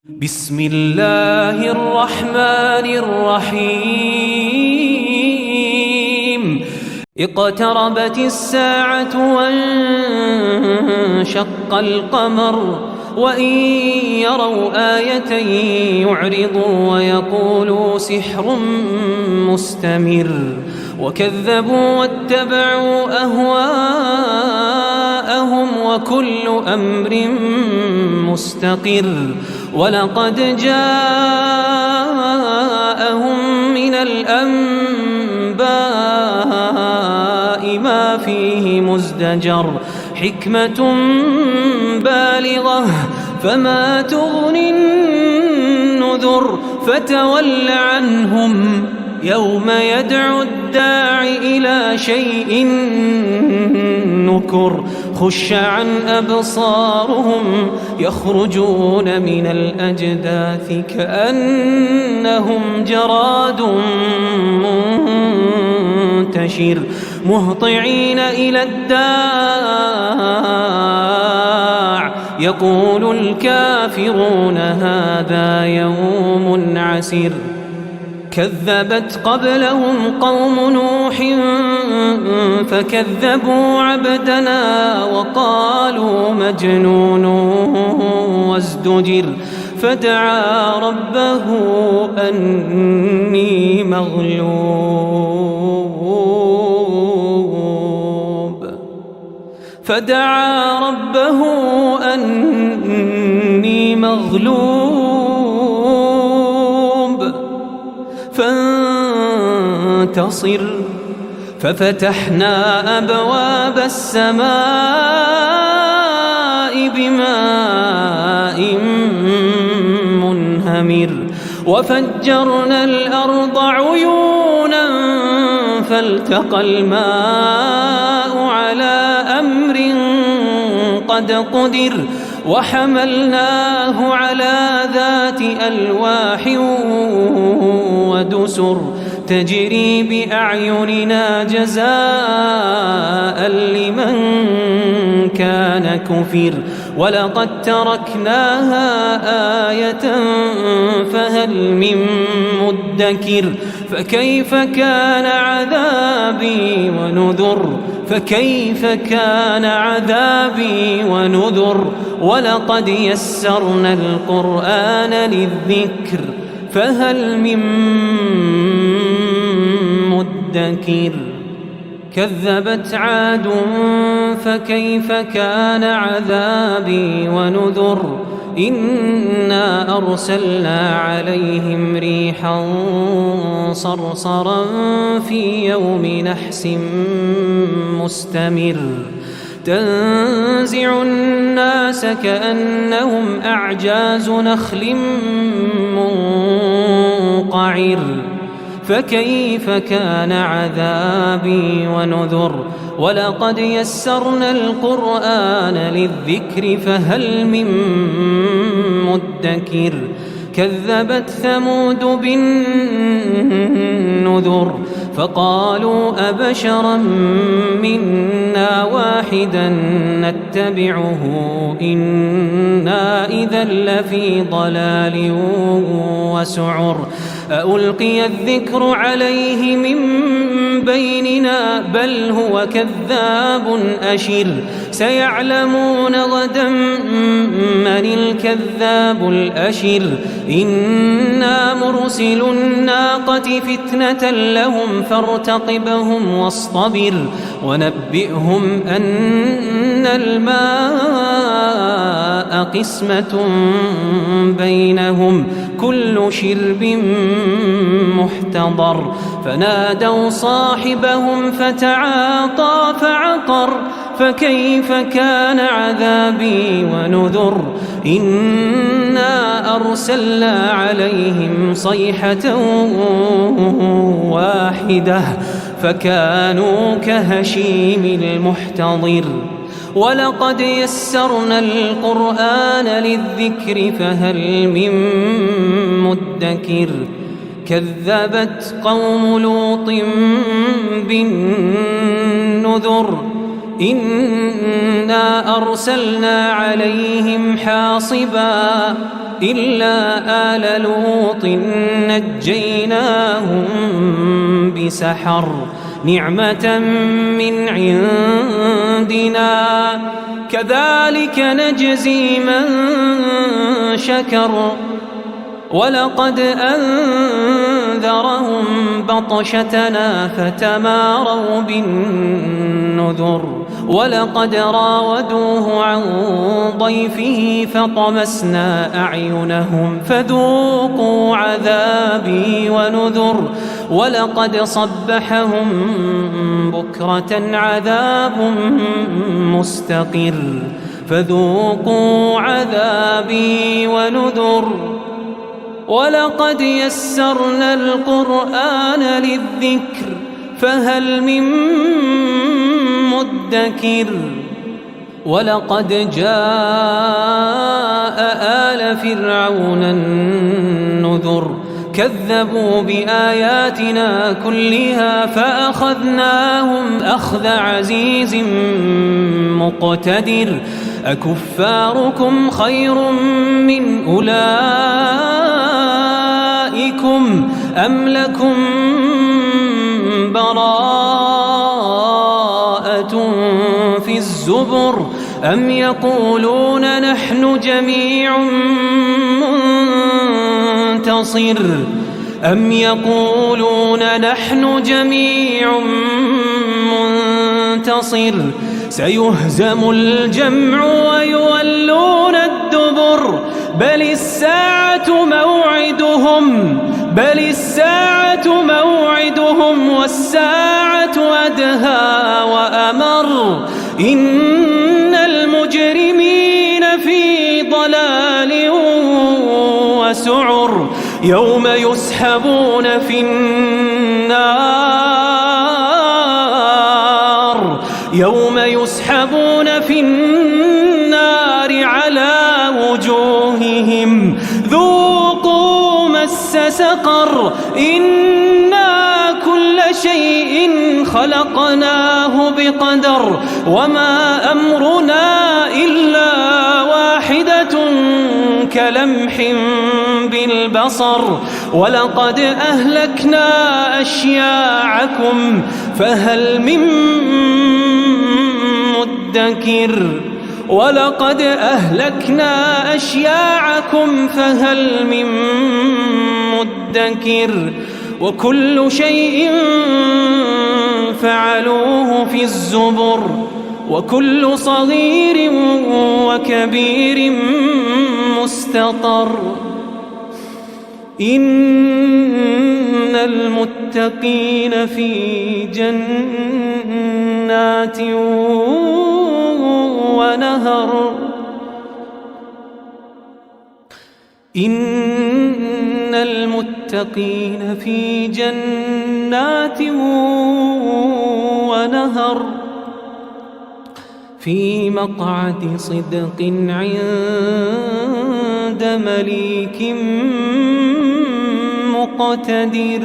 بسم الله الرحمن الرحيم اقتربت الساعة وانشق القمر وإن يروا آية يعرضوا ويقولوا سحر مستمر وكذبوا واتبعوا أهواءهم وكل أمر مستقر ولقد جاءهم من الأنباء ما فيه مزدجر حكمة بالغة فما تغني النذر فتول عنهم يوم يدعو الداع إلى شيء نكر خش عن أبصارهم يخرجون من الأجداث كأنهم جراد منتشر مهطعين إلى الداع يقول الكافرون هذا يوم عسير كذبت قبلهم قوم نوح فكذبوا عبدنا وقالوا مجنون وازدجر فدعا ربه أني مغلوب فانتصر ففتحنا أبواب السماء بماء منهمر وفجرنا الأرض عيونا فالتقى الماء على أمر قد قدر وحملناه على ذات ألواح ودسر تجري بأعيننا جزاء لمن كان كفر ولقد تركناها آية فهل من مدكر فكيف كان عذابي ونذر ولقد يسرنا القرآن للذكر فهل من مدكر كذبت عاد فكيف كان عذابي ونذر إنا أرسلنا عليهم ريحا صرصرا في يوم نحس مستمر تنزع الناس كأنهم أعجاز نخل منقعر فكيف كان عذابي ونذر ولقد يسرنا القرآن للذكر فهل من مدكر كذبت ثمود بالنذر فقالوا أبشرا منا واحدا نتبعه إنا إذا لفي ضلال وسعر ألقي الذكر عليه من بيننا بل هو كذاب أشر سيعلمون غدا من الكذاب الأشر إنا مرسل الناقة فتنة لهم فارتقبهم واصطبر ونبئهم أن الماء قسمة بينهم كل شرب محتضر فنادوا صاحبهم فتعاطى فعقر فكيف كان عذابي ونذر إنا أرسلنا عليهم صيحة واحدة فكانوا كهشيم المحتضر ولقد يسرنا القرآن للذكر فهل من مدكر كذبت قوم لوط بالنذر إنا أرسلنا عليهم حاصبا إلا آل لوط نجيناهم بسحر نعمة من عندنا كذلك نجزي من شكر ولقد أنذرهم بطشتنا فتماروا بالنذر ولقد راودوه عن ضيفه فطمسنا أعينهم فذوقوا عذابي ونذر ولقد صبحهم بكرة عذاب مستقر فذوقوا عذابي ونذر ولقد يسرنا القرآن للذكر فهل من مدكر ولقد جاء آل فرعون النذر كذبوا بآياتنا كلها فأخذناهم أخذ عزيز مقتدر أكفاركم خير من أولئكم أم لكم براءة في الزبر أم يقولون نحن جميع منتصر أم يقولون نحن جميع منتصر سيهزم الجمع ويولون الدبر بل الساعة موعدهم والساعة أدهى وأمر إن المجرمين في ضلال وسعر يوم يسحبون في النار على وجوههم ذوقوا مس سقر إنا كل شيء خلقناه بقدر وما أمرنا إلا واحدة كلمح بالبصر ولقد أهلكنا أشياعكم فهل من مدكر ولقد أهلكنا أشياعكم فهل من مدكر وكل شيء فعلوه في الزبر وكل صغير وكبير مستطر إن المتقين في جنات ونهر إن المتقين في جنات ونهر في مقعد صدق عند مليك مقتدر